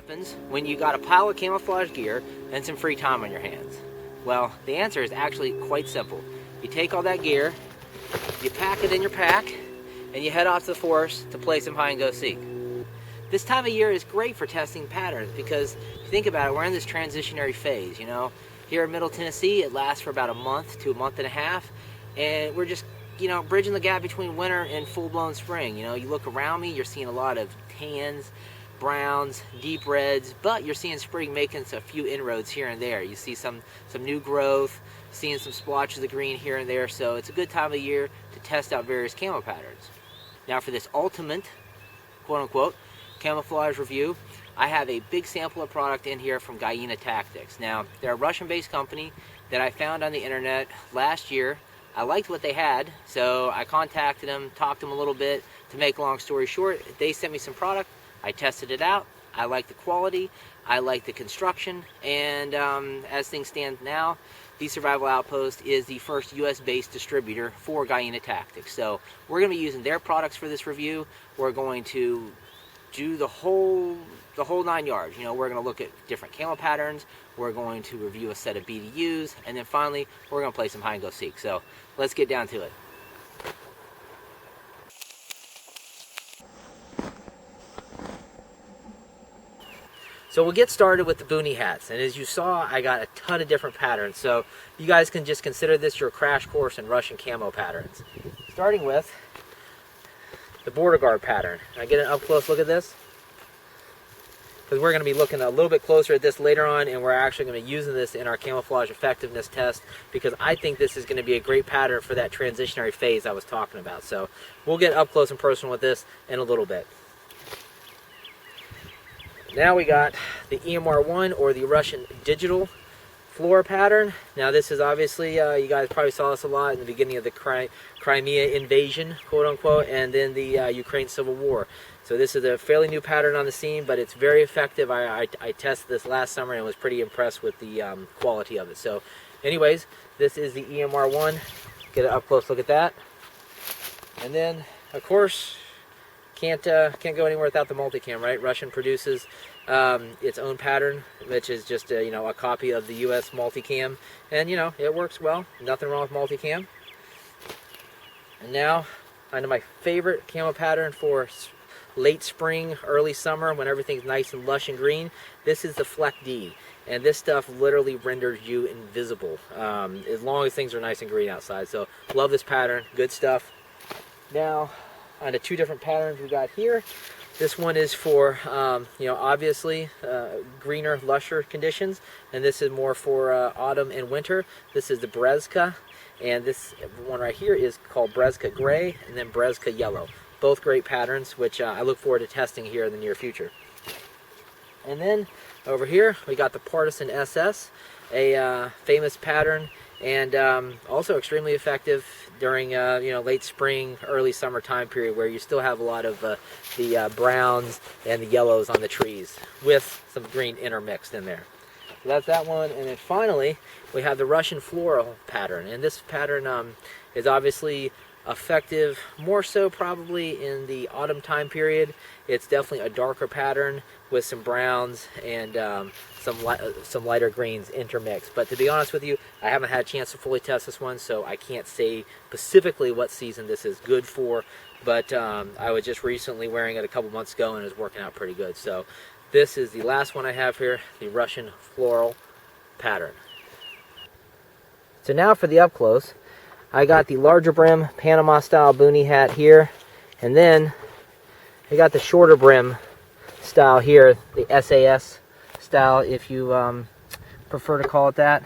happens when you got a pile of camouflage gear and some free time on your hands? Well, the answer is actually quite simple. You take all that gear, you pack it in your pack, and you head off to the forest to play some hide and go seek. This time of year is great for testing patterns because if you think about it, we're in this transitionary phase, you know. Here in Middle Tennessee, it lasts for about a month to a month and a half, and we're just, you know, bridging the gap between winter and full-blown spring. You know, you look around me, you're seeing a lot of tans, browns, deep reds, but you're seeing spring making a few inroads here and there. You see some new growth, seeing some splotches of green here and there, so it's a good time of year to test out various camo patterns. Now for this ultimate, quote-unquote, camouflage review, I have a big sample of product in here from Giena Tactics. Now, they're a Russian-based company that I found on the internet last year. I liked what they had, so I contacted them, talked to them a little bit. To make a long story short, they sent me some product. I tested it out. I like the quality. I like the construction. And as things stand now, the Survival Outpost is the first US-based distributor for Giena Tactics. So we're going to be using their products for this review. We're going to do the whole 9 yards. You know, we're going to look at different camo patterns. We're going to review a set of BDUs, and then finally we're going to play some hide and go seek. So let's get down to it. So we'll get started with the Boonie Hats, and as you saw, I got a ton of different patterns, so you guys can just consider this your crash course in Russian camo patterns. Starting with the border guard pattern. Can I get an up close look at this? Because we're going to be looking a little bit closer at this later on, and we're actually going to be using this in our camouflage effectiveness test, because I think this is going to be a great pattern for that transitionary phase I was talking about. So we'll get up close and personal with this in a little bit. Now we got the EMR1, or the Russian digital floor pattern. Now this is obviously, you guys probably saw this a lot in the beginning of the Crimea invasion, quote unquote, and then the Ukraine Civil War. So this is a fairly new pattern on the scene, but it's very effective. I tested this last summer and was pretty impressed with the quality of it. So anyways, this is the EMR1. Get an up close look at that. And then, of course, can't go anywhere without the Multicam, right? Russian produces its own pattern, which is just you know, a copy of the US Multicam, and you know, it works well. Nothing wrong with Multicam. And now onto my favorite camo pattern for late spring, early summer, when everything's nice and lush and green. This is the flek-d, and this stuff literally renders you invisible as long as things are nice and green outside. So love this pattern, good stuff. Now on the two different patterns we got here. This one is for you know, obviously greener, lusher conditions, and this is more for autumn and winter. This is the Brezka, and this one right here is called Brezka Gray, and then Brezka Yellow. Both great patterns, which I look forward to testing here in the near future. And then over here we got the Partisan SS, a famous pattern, and also extremely effective during you know, late spring, early summer time period, where you still have a lot of the browns and the yellows on the trees with some green intermixed in there. So that's that one. And then finally we have the Russian Floral pattern, and this pattern is obviously effective more so probably in the autumn time period. It's definitely a darker pattern with some browns and some lighter greens intermixed. But to be honest with you, I haven't had a chance to fully test this one, so I can't say specifically what season this is good for. But I was just recently wearing it a couple months ago, and it was working out pretty good. So this is the last one I have here, the Russian Floral pattern. So now for the up close. I got the larger brim Panama style Boonie hat here, and then I got the shorter brim style here, the SAS style if you prefer to call it that.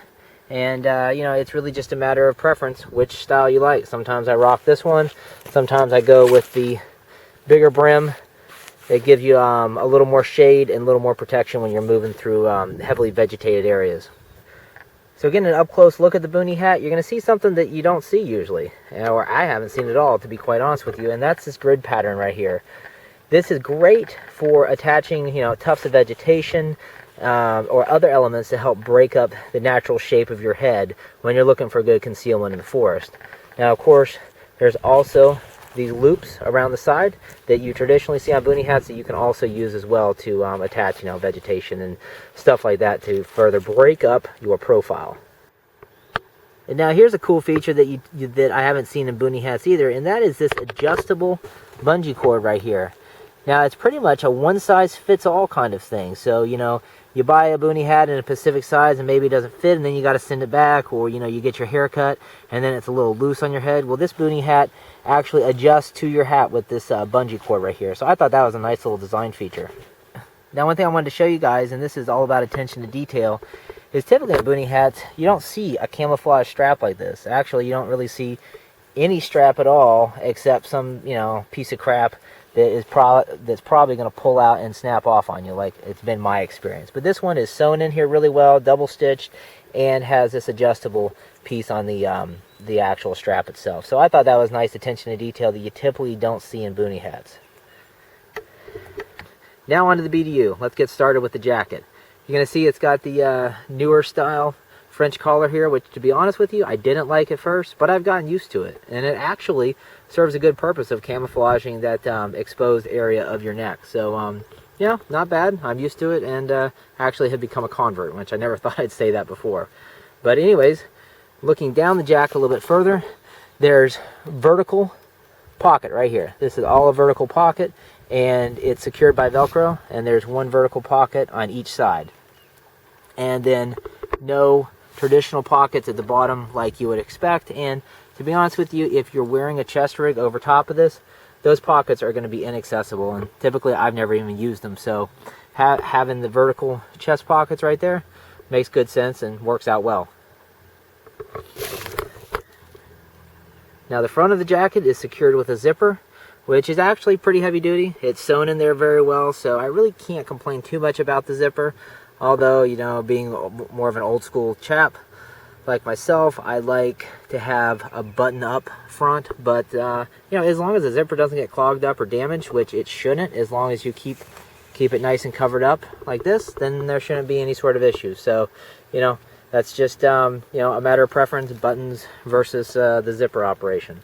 And you know, it's really just a matter of preference which style you like. Sometimes I rock this one, sometimes I go with the bigger brim. They give you a little more shade and a little more protection when you're moving through heavily vegetated areas. So getting an up-close look at the Boonie hat, you're going to see something that you don't see usually, or I haven't seen at all, to be quite honest with you, and that's this grid pattern right here. This is great for attaching, you know, tufts of vegetation or other elements to help break up the natural shape of your head when you're looking for good concealment in the forest. Now, of course, there's also these loops around the side that you traditionally see on Boonie hats that you can also use as well to attach, you know, vegetation and stuff like that to further break up your profile. And now here's a cool feature that that I haven't seen in Boonie hats either, and that is this adjustable bungee cord right here. Now it's pretty much a one-size-fits-all kind of thing. So, you know, you buy a Boonie hat in a specific size and maybe it doesn't fit, and then you got to send it back, or, you know, you get your hair cut and then it's a little loose on your head. Well, this Boonie hat actually adjusts to your hat with this bungee cord right here. So I thought that was a nice little design feature. Now, one thing I wanted to show you guys, and this is all about attention to detail, is typically in Boonie hats, you don't see a camouflage strap like this. Actually, you don't really see any strap at all except some, you know, piece of crap that's probably going to pull out and snap off on you, like it's been my experience. But this one is sewn in here really well, double stitched, and has this adjustable piece on the actual strap itself. So I thought that was nice attention to detail that you typically don't see in Boonie hats. Now onto the BDU. Let's get started with the jacket. You're going to see it's got the newer style French collar here, which, to be honest with you, I didn't like at first, but I've gotten used to it. And it actually serves a good purpose of camouflaging that exposed area of your neck. So, yeah, not bad. I'm used to it, and actually have become a convert, which I never thought I'd say that before. But anyways, looking down the jacket a little bit further, there's vertical pocket right here. This is all a vertical pocket, and it's secured by Velcro, and there's one vertical pocket on each side. And then no traditional pockets at the bottom like you would expect. And to be honest with you, if you're wearing a chest rig over top of this, those pockets are going to be inaccessible, and typically I've never even used them. So having the vertical chest pockets right there makes good sense and works out well. Now the front of the jacket is secured with a zipper, which is actually pretty heavy duty. It's sewn in there very well, so I really can't complain too much about the zipper. Although, you know, being more of an old school chap like myself, I like to have a button up front. But, you know, as long as the zipper doesn't get clogged up or damaged, which it shouldn't, as long as you keep it nice and covered up like this, then there shouldn't be any sort of issue. So, you know, that's just, you know, a matter of preference, buttons versus the zipper operation.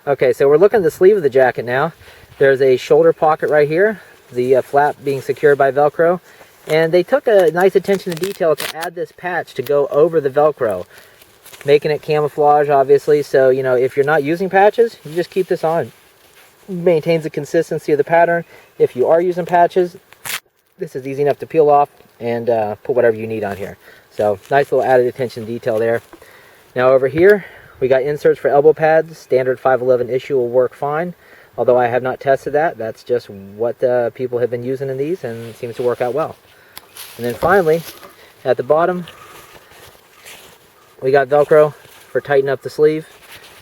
Okay, so we're looking at the sleeve of the jacket now. There's a shoulder pocket right here, the flap being secured by Velcro. And they took a nice attention to detail to add this patch to go over the Velcro, making it camouflage, obviously. So, you know, if you're not using patches, you just keep this on. It maintains the consistency of the pattern. If you are using patches, this is easy enough to peel off and put whatever you need on here. So, nice little added attention to detail there. Now over here, we got inserts for elbow pads. Standard 511 issue will work fine. Although I have not tested that. That's just what people have been using in these, and it seems to work out well. And then finally, at the bottom, we got Velcro for tightening up the sleeve.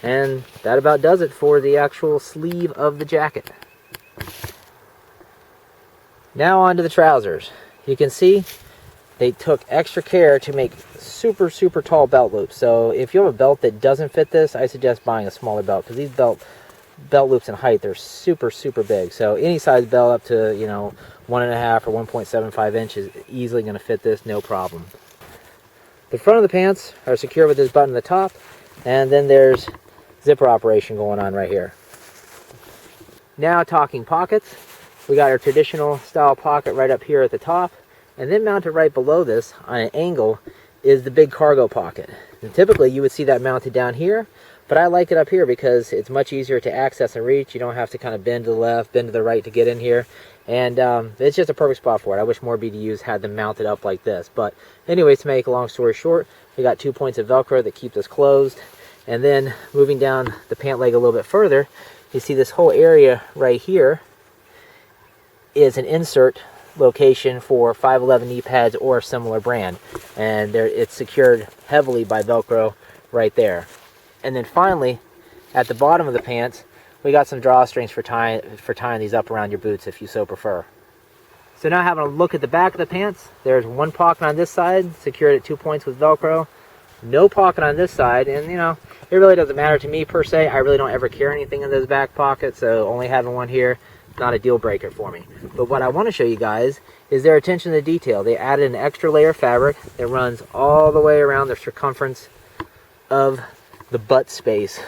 And that about does it for the actual sleeve of the jacket. Now on to the trousers. You can see they took extra care to make super, super tall belt loops. So if you have a belt that doesn't fit this, I suggest buying a smaller belt, because these belt loops in height, they're super, super big. So any size belt up to, you know, 1.5 or 1.75 inches is easily going to fit this, no problem. The front of the pants are secure with this button at the top, and then there's zipper operation going on right here. Now talking pockets, we got our traditional style pocket right up here at the top, and then mounted right below this on an angle is the big cargo pocket. And typically you would see that mounted down here, but I like it up here because it's much easier to access and reach. You don't have to kind of bend to the left, bend to the right to get in here. And it's just a perfect spot for it. I wish more BDUs had them mounted up like this. But anyways, to make a long story short, we got 2 points of Velcro that keep this closed. And then moving down the pant leg a little bit further, you see this whole area right here is an insert location for 511 knee pads or a similar brand. And it's secured heavily by Velcro right there. And then finally, at the bottom of the pants, we got some drawstrings for tying these up around your boots if you so prefer. So now having a look at the back of the pants, there's one pocket on this side, secured at 2 points with Velcro. No pocket on this side, and you know, it really doesn't matter to me per se. I really don't ever carry anything in those back pockets, so only having one here, not a deal breaker for me. But what I want to show you guys is their attention to detail. They added an extra layer of fabric that runs all the way around the circumference of the butt space,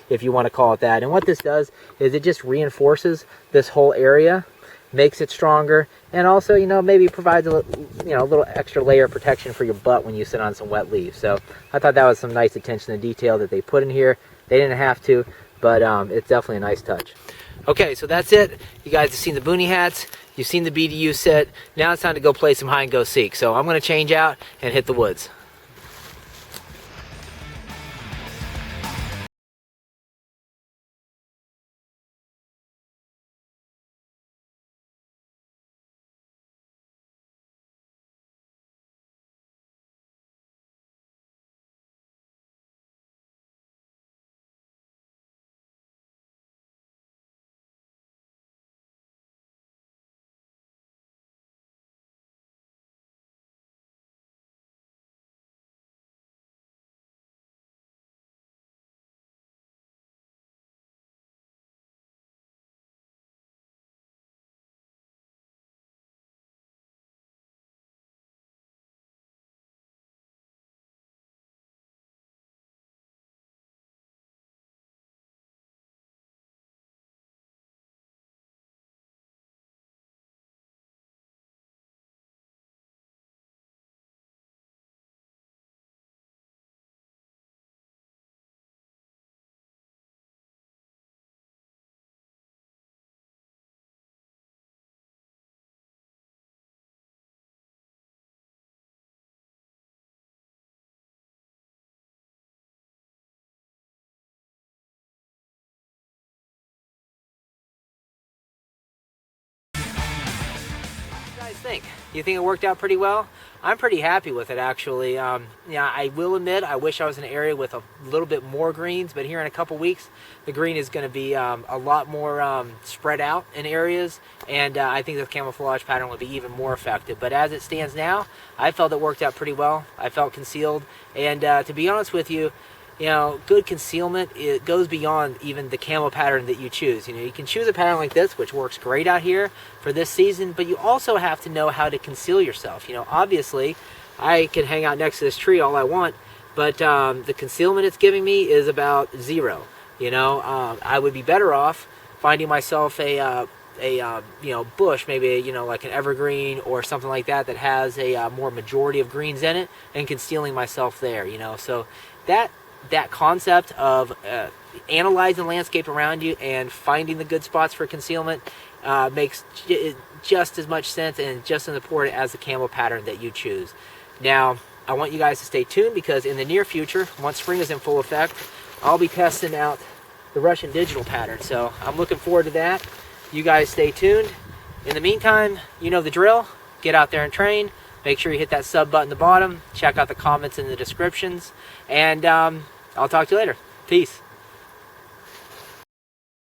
if you want to call it that. And what this does is it just reinforces this whole area, makes it stronger, and also, you know, maybe provides a little extra layer of protection for your butt when you sit on some wet leaves. So I thought that was some nice attention to detail that they put in here. They didn't have to, but it's definitely a nice touch. Okay, so that's it. You guys have seen the Boonie hats. You've seen the BDU set. Now it's time to go play some hide and go seek. So I'm going to change out and hit the woods. Think? Do you think it worked out pretty well? I'm pretty happy with it, actually. Yeah, I will admit I wish I was in an area with a little bit more greens, but here in a couple weeks the green is going to be a lot more spread out in areas, and I think the camouflage pattern would be even more effective. But as it stands now, I felt it worked out pretty well. I felt concealed, and to be honest with you, good concealment, it goes beyond even the camo pattern that you choose. You can choose a pattern like this, which works great out here for this season, but you also have to know how to conceal yourself. Obviously, I can hang out next to this tree all I want, but the concealment it's giving me is about 0. I would be better off finding myself a bush, maybe, like an evergreen or something like that that has a more majority of greens in it, and concealing myself there, So that concept of analyzing the landscape around you and finding the good spots for concealment makes just as much sense and just as important as the camo pattern that you choose. Now, I want you guys to stay tuned, because in the near future, once spring is in full effect, I'll be testing out the Russian digital pattern. So I'm looking forward to that. You guys stay tuned. In the meantime, you know the drill. Get out there and train. Make sure you hit that sub button at the bottom. Check out the comments in the descriptions. And I'll talk to you later. Peace.